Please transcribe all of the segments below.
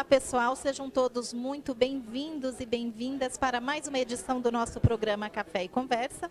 Olá, pessoal, sejam todos muito bem-vindos e bem-vindas para mais uma edição do nosso programa Café e Conversa.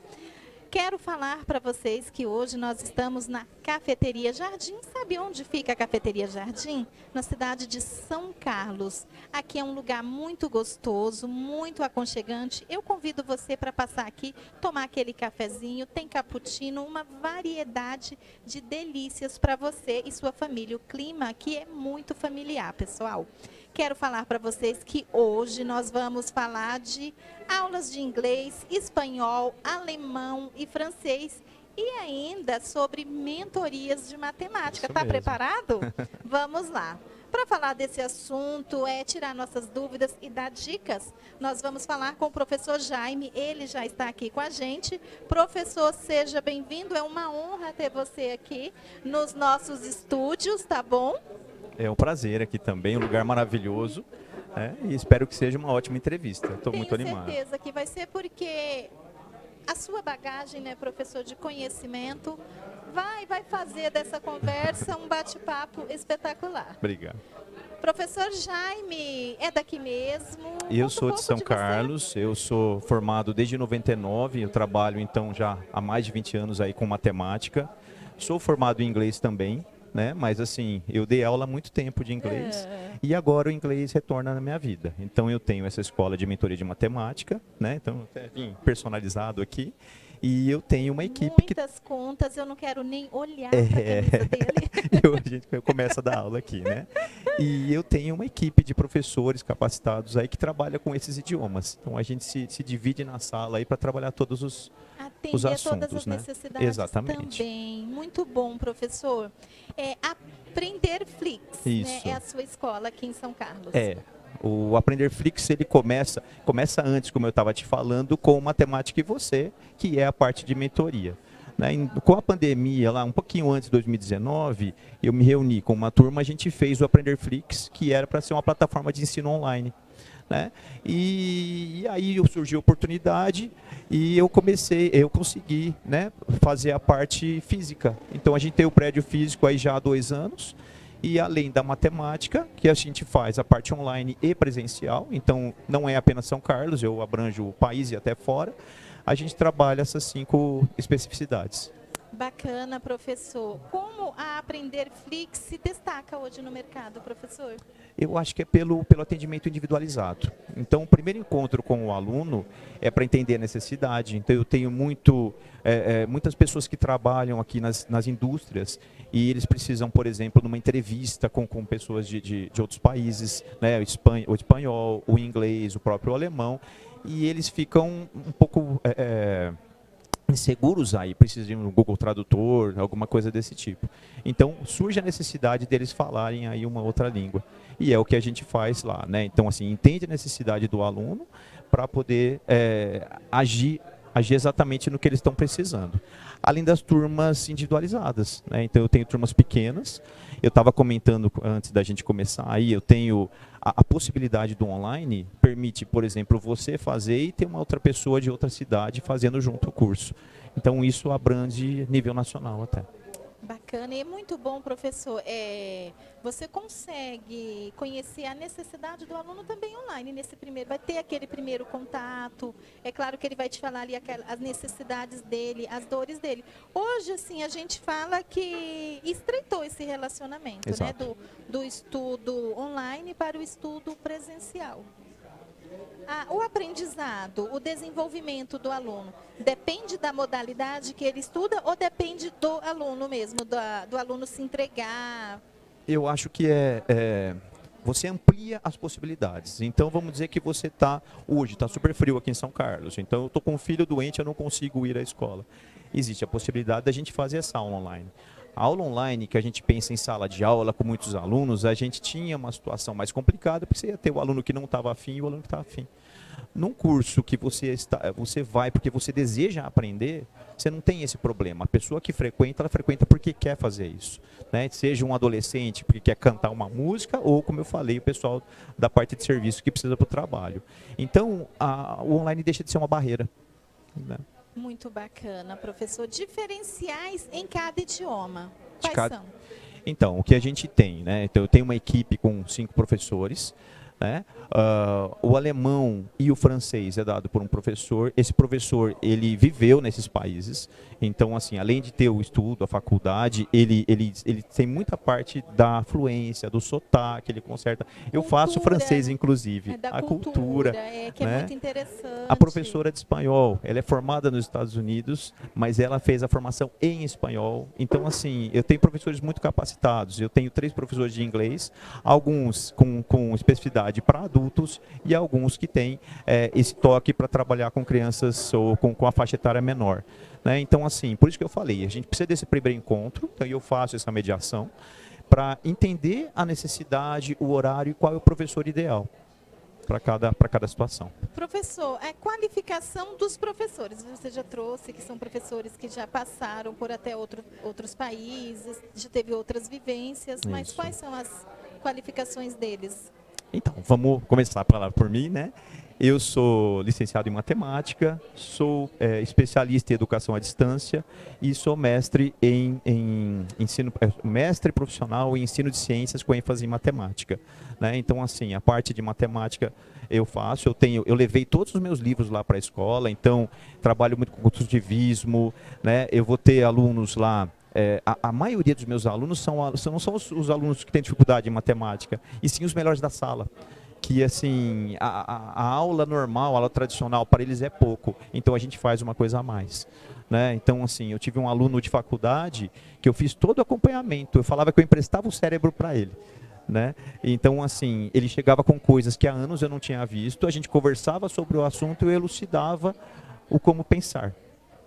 Quero falar para vocês que hoje nós estamos na Cafeteria Jardim. Sabe onde fica a Cafeteria Jardim? Na cidade de São Carlos. Aqui é um lugar muito gostoso, muito aconchegante. Eu convido você para passar aqui, tomar aquele cafezinho, tem cappuccino, uma variedade de delícias para você e sua família. O clima aqui é muito familiar, pessoal. Quero falar para vocês que hoje nós vamos falar de aulas de inglês, espanhol, alemão e francês e ainda sobre mentorias de matemática. Está preparado? Vamos lá. Para falar desse assunto, tirar nossas dúvidas e dar dicas, nós vamos falar com o professor Jaime. Ele já está aqui com a gente. Professor, seja bem-vindo. É uma honra ter você aqui nos nossos estúdios, tá bom? É um prazer aqui também, um lugar maravilhoso, e espero que seja uma ótima entrevista. Estou muito animado. Tenho certeza que vai ser, porque a sua bagagem, né, professor, de conhecimento, vai fazer dessa conversa um bate-papo espetacular. Obrigado. Professor Jaime, é daqui mesmo? Eu sou de São Carlos, eu sou formado desde 99, eu trabalho então já há mais de 20 anos aí com matemática. Sou formado em inglês também. Né? Mas assim, eu dei aula há muito tempo de inglês e agora o inglês retorna na minha vida. Então eu tenho essa escola de mentoria de matemática, né? Então até vim personalizado aqui. E eu tenho uma equipe Muitas contas, eu não quero nem olhar para a camisa dele. A gente começa a dar aula aqui, né? E eu tenho uma equipe de professores capacitados aí que trabalha com esses idiomas. Então a gente se divide na sala aí para trabalhar todos os assuntos, todas as necessidades. Exatamente. Também. Muito bom, professor. Aprender Flix, né? É a sua escola aqui em São Carlos. O Aprender Flix, ele começa antes, como eu estava te falando, com Matemática e Você, que é a parte de mentoria. Né? Com a pandemia, lá um pouquinho antes de 2019, eu me reuni com uma turma, a gente fez o Aprender Flix, que era para ser uma plataforma de ensino online. Né? E aí surgiu a oportunidade e eu consegui, né, fazer a parte física. Então a gente tem o prédio físico aí já há 2 anos. E além da matemática, que a gente faz a parte online e presencial, então não é apenas São Carlos, eu abranjo o país e até fora, a gente trabalha essas 5 especificidades. Bacana, professor. Como a Aprender Flix se destaca hoje no mercado, professor? Eu acho que é pelo atendimento individualizado. Então, o primeiro encontro com o aluno é para entender a necessidade. Então, eu tenho muitas pessoas que trabalham aqui nas indústrias e eles precisam, por exemplo, de uma entrevista com pessoas de outros países, né, o espanhol, o inglês, o próprio alemão, e eles ficam um pouco inseguros aí, precisam de um Google Tradutor, alguma coisa desse tipo. Então, surge a necessidade deles falarem aí uma outra língua. E é o que a gente faz lá, né? Então, assim, entende a necessidade do aluno para poder agir exatamente no que eles estão precisando. Além das turmas individualizadas, né? Então eu tenho turmas pequenas, eu estava comentando antes da gente começar, aí eu tenho a possibilidade do online, permite, por exemplo, você fazer e ter uma outra pessoa de outra cidade fazendo junto o curso. Então isso abrange nível nacional até. Bacana, e é muito bom, professor. Você consegue conhecer a necessidade do aluno também online. Vai ter aquele primeiro contato. É claro que ele vai te falar ali as necessidades dele, as dores dele. Hoje, assim, a gente fala que estreitou esse relacionamento, né? Do estudo online para o estudo presencial. O aprendizado, o desenvolvimento do aluno, depende da modalidade que ele estuda ou depende do aluno mesmo, do aluno se entregar? Eu acho que você amplia as possibilidades. Então, vamos dizer que você hoje está super frio aqui em São Carlos. Então, eu estou com um filho doente, eu não consigo ir à escola. Existe a possibilidade da gente fazer essa aula online. A aula online, que a gente pensa em sala de aula com muitos alunos, a gente tinha uma situação mais complicada, porque você ia ter o aluno que não estava afim e o aluno que estava afim. Num curso que você vai porque você deseja aprender, você não tem esse problema. A pessoa que frequenta, ela frequenta porque quer fazer isso. Né? Seja um adolescente porque quer cantar uma música, ou, como eu falei, o pessoal da parte de serviço que precisa para o trabalho. Então, o online deixa de ser uma barreira. Né? Muito bacana, professor. Diferenciais em cada idioma. Quais são? Então, o que a gente tem, né? Então, eu tenho uma equipe com 5 professores, né? O alemão e o francês é dado por um professor. Esse professor, ele viveu nesses países. Então, assim, além de ter o estudo, a faculdade, ele tem muita parte da fluência, do sotaque, ele conserta. Eu faço francês, inclusive. Da a cultura, que né? é muito interessante. A professora de espanhol, ela é formada nos Estados Unidos, mas ela fez a formação em espanhol. Então, assim, eu tenho professores muito capacitados. Eu tenho 3 professores de inglês, alguns com especificidade para adultos e alguns que têm esse toque para trabalhar com crianças ou com a faixa etária menor. Né? Então, assim, por isso que eu falei, a gente precisa desse primeiro encontro, então eu faço essa mediação para entender a necessidade, o horário e qual é o professor ideal para cada situação. Professor, a qualificação dos professores, você já trouxe que são professores que já passaram por até outros países, já teve outras vivências, mas Isso. quais são as qualificações deles? Então, vamos começar a falar por mim, né? Eu sou licenciado em matemática, sou especialista em educação à distância e sou mestre em ensino, mestre profissional em ensino de ciências com ênfase em matemática. Né? Então, assim, a parte de matemática eu faço, eu levei todos os meus livros lá para a escola, então trabalho muito com construtivismo, né? Eu vou ter alunos lá. A maioria dos meus alunos não são os alunos que têm dificuldade em matemática, e sim os melhores da sala. Que assim, a aula normal, a aula tradicional, para eles é pouco. Então a gente faz uma coisa a mais. Né? Então, assim, eu tive um aluno de faculdade que eu fiz todo o acompanhamento. Eu falava que eu emprestava o cérebro para ele. Né? Então, assim, ele chegava com coisas que há anos eu não tinha visto, a gente conversava sobre o assunto e eu elucidava o como pensar.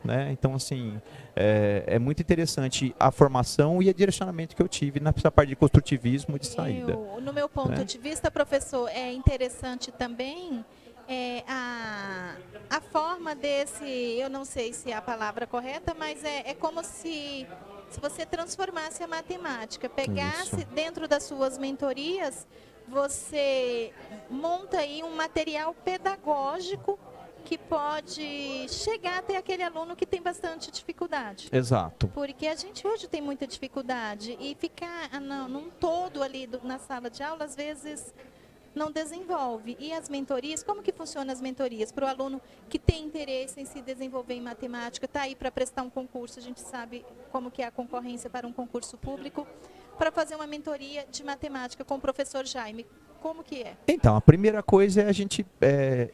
Né? Então, assim, é muito interessante a formação e o direcionamento que eu tive nessa parte de construtivismo de saída. No meu ponto de vista, professor, é interessante também a forma desse, eu não sei se é a palavra correta, mas é como se você transformasse a matemática, pegasse Isso. dentro das suas mentorias, você monta aí um material pedagógico que pode chegar até aquele aluno que tem bastante dificuldade. Exato. Porque a gente hoje tem muita dificuldade e ficar num todo ali na sala de aula, às vezes não desenvolve. E as mentorias, como que funcionam as mentorias? Para o aluno que tem interesse em se desenvolver em matemática, está aí para prestar um concurso, a gente sabe como que é a concorrência para um concurso público, para fazer uma mentoria de matemática com o professor Jaime. Como que é? Então, a primeira coisa é a gente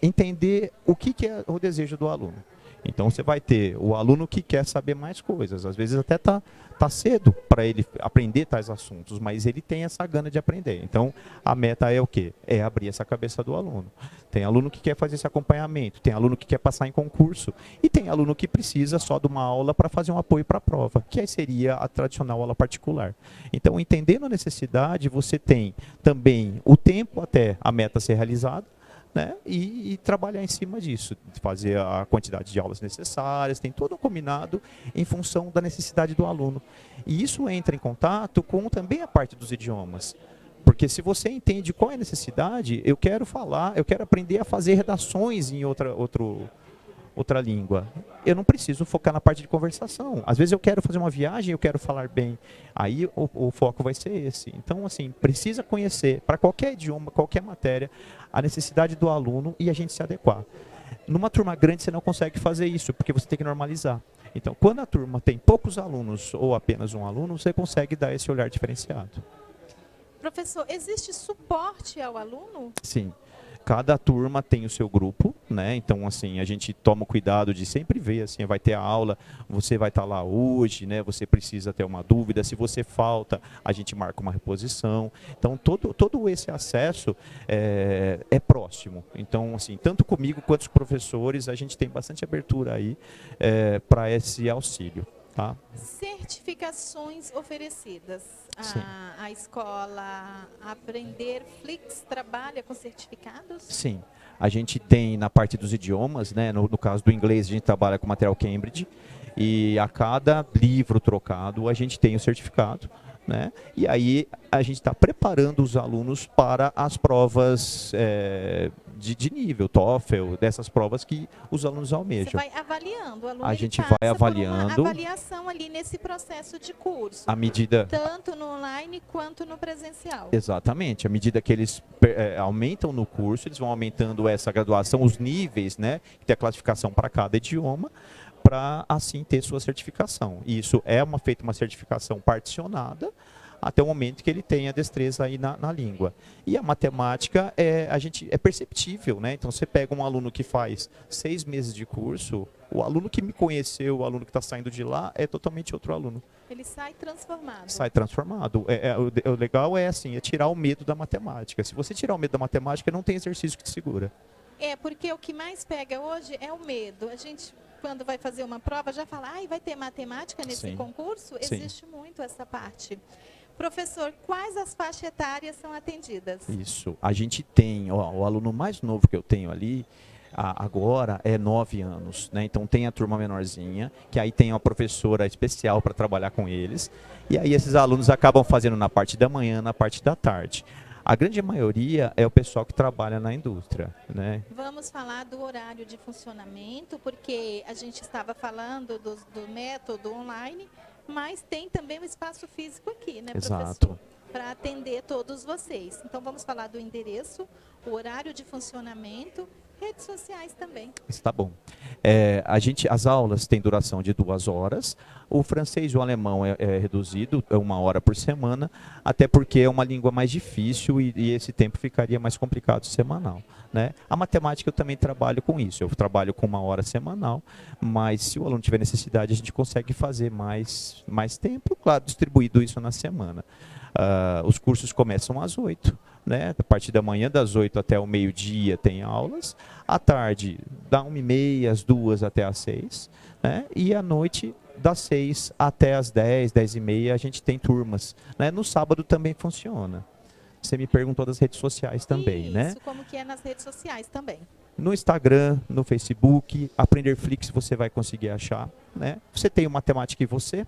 entender o que é o desejo do aluno. Então, você vai ter o aluno que quer saber mais coisas. Às vezes até tá cedo para ele aprender tais assuntos, mas ele tem essa gana de aprender. Então, a meta é o quê? É abrir essa cabeça do aluno. Tem aluno que quer fazer esse acompanhamento, tem aluno que quer passar em concurso e tem aluno que precisa só de uma aula para fazer um apoio para a prova, que aí seria a tradicional aula particular. Então, entendendo a necessidade, você tem também o tempo até a meta ser realizada, né? E trabalhar em cima disso, fazer a quantidade de aulas necessárias, tem todo um combinado em função da necessidade do aluno. E isso entra em contato com também a parte dos idiomas. Porque se você entende qual é a necessidade, eu quero aprender a fazer redações em outra língua. Eu não preciso focar na parte de conversação. Às vezes eu quero fazer uma viagem, eu quero falar bem. Aí o foco vai ser esse. Então, assim, precisa conhecer, para qualquer idioma, qualquer matéria, a necessidade do aluno e a gente se adequar. Numa turma grande você não consegue fazer isso, porque você tem que normalizar. Então, quando a turma tem poucos alunos ou apenas um aluno, você consegue dar esse olhar diferenciado. Professor, existe suporte ao aluno? Sim. Cada turma tem o seu grupo, né? Então, assim, a gente toma cuidado de sempre ver, assim, vai ter a aula, você vai estar lá hoje, né? Você precisa ter uma dúvida, se você falta, a gente marca uma reposição. Então, todo esse acesso é próximo. Então, assim, tanto comigo quanto os professores, a gente tem bastante abertura aí para esse auxílio. Tá? Certificações oferecidas. A escola Aprender Flix trabalha com certificados? Sim. A gente tem na parte dos idiomas, né? No caso do inglês, a gente trabalha com material Cambridge. E a cada livro trocado, a gente tem o certificado. Né? E aí a gente está preparando os alunos para as provas de nível, TOEFL, dessas provas que os alunos Você almejam. vai avaliando, o aluno A ele gente passa vai por uma avaliando avaliação ali nesse processo de curso, à medida. tanto no online quanto no presencial. Exatamente, à medida que eles aumentam no curso, eles vão aumentando essa graduação, os níveis, né, que tem a classificação para cada idioma, para assim ter sua certificação. E isso é feita uma certificação particionada até o momento que ele tenha destreza aí na língua. E a matemática é perceptível, né? Então você pega um aluno que faz 6 meses de curso, o aluno que me conheceu, o aluno que está saindo de lá, é totalmente outro aluno. Ele sai transformado. Sai transformado. O legal é assim, é tirar o medo da matemática. Se você tirar o medo da matemática, não tem exercício que te segura. Porque o que mais pega hoje é o medo. A gente, quando vai fazer uma prova, já fala, vai ter matemática nesse Sim. concurso? Sim. Existe muito essa parte. Professor, quais as faixas etárias são atendidas? Isso. A gente tem, o aluno mais novo que eu tenho ali, agora é 9 anos, né? Então tem a turma menorzinha, que aí tem uma professora especial para trabalhar com eles. E aí esses alunos acabam fazendo na parte da manhã, na parte da tarde. A grande maioria é o pessoal que trabalha na indústria, né? Vamos falar do horário de funcionamento, porque a gente estava falando do método online, mas tem também o espaço físico aqui, né, Exato. professor? Para atender todos vocês. Então vamos falar do endereço, o horário de funcionamento, redes sociais também. Está bom. As aulas têm duração de 2 horas. O francês e o alemão é reduzido, é 1 hora por semana, até porque é uma língua mais difícil e esse tempo ficaria mais complicado semanal, né? A matemática eu também trabalho com isso. Eu trabalho com 1 hora semanal, mas se o aluno tiver necessidade, a gente consegue fazer mais tempo, claro, distribuído isso na semana. Os cursos começam às 8. Né? A partir da manhã, das 8 até o meio-dia, tem aulas. À tarde, da 1h30, às 2 até às 6. Né? E à noite, das 6 até às 10, 10h30, a gente tem turmas. Né? No sábado também funciona. Você me perguntou das redes sociais também, Isso, né? como que é nas redes sociais também. No Instagram, no Facebook, Aprenderflix você vai conseguir achar. Né? Você tem o Matemática e Você.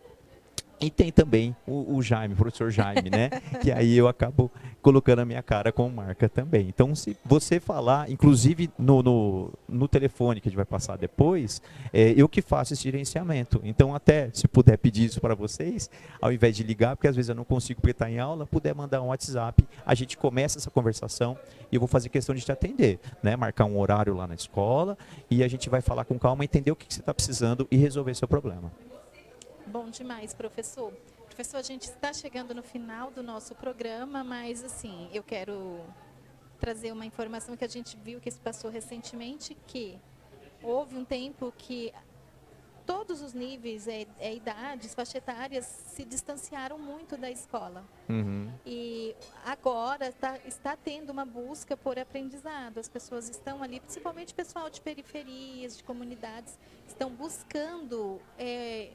E tem também o Jaime, o professor Jaime, né? Que aí eu acabo colocando a minha cara com marca também. Então, se você falar, inclusive no telefone que a gente vai passar depois, eu que faço esse gerenciamento. Então, até se puder pedir isso para vocês, ao invés de ligar, porque às vezes eu não consigo porque está em aula, puder mandar um WhatsApp, a gente começa essa conversação e eu vou fazer questão de te atender, né? Marcar um horário lá na escola e a gente vai falar com calma, entender o que você está precisando e resolver seu problema. Bom demais, professor. Professor, a gente está chegando no final do nosso programa, mas assim, eu quero trazer uma informação que a gente viu que se passou recentemente, que houve um tempo que todos os níveis, idades, faixa etárias, se distanciaram muito da escola. Uhum. E agora está tendo uma busca por aprendizado. As pessoas estão ali, principalmente o pessoal de periferias, de comunidades, estão buscando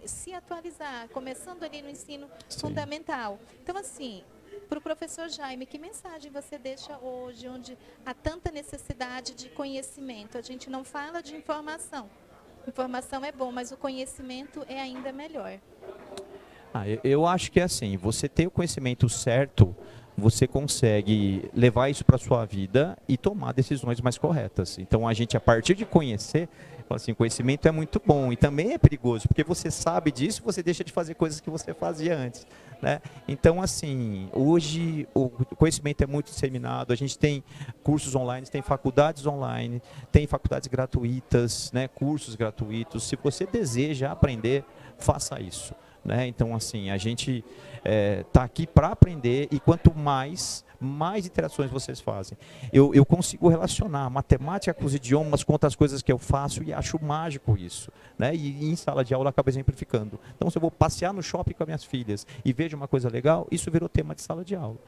se atualizar, começando ali no ensino fundamental. Então, assim, para o professor Jaime, que mensagem você deixa hoje, onde há tanta necessidade de conhecimento? A gente não fala de informação. Informação é bom, mas o conhecimento é ainda melhor. Eu acho que é assim, você ter o conhecimento certo, você consegue levar isso para a sua vida e tomar decisões mais corretas. Então, a gente, a partir de conhecer, assim, conhecimento é muito bom e também é perigoso, porque você sabe disso, você deixa de fazer coisas que você fazia antes, né? Então, assim, hoje o conhecimento é muito disseminado, a gente tem cursos online, tem faculdades online, tem faculdades gratuitas, né? Cursos gratuitos. Se você deseja aprender, faça isso. Né? Então, assim, a gente está aqui para aprender e quanto mais interações vocês fazem. Eu consigo relacionar a matemática com os idiomas, com outras coisas que eu faço e acho mágico isso. Né? E em sala de aula acaba exemplificando. Então, se eu vou passear no shopping com as minhas filhas e vejo uma coisa legal, isso virou tema de sala de aula.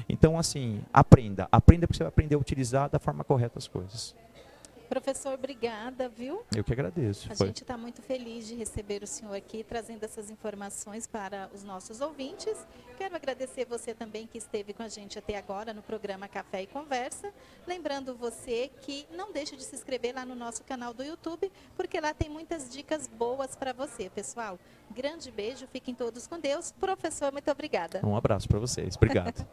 Então, assim, aprenda porque você vai aprender a utilizar da forma correta as coisas. Professor, obrigada, viu? Eu que agradeço. A gente está muito feliz de receber o senhor aqui, trazendo essas informações para os nossos ouvintes. Quero agradecer você também que esteve com a gente até agora no programa Café e Conversa. Lembrando você que não deixe de se inscrever lá no nosso canal do YouTube, porque lá tem muitas dicas boas para você, pessoal. Grande beijo, fiquem todos com Deus. Professor, muito obrigada. Um abraço para vocês. Obrigado.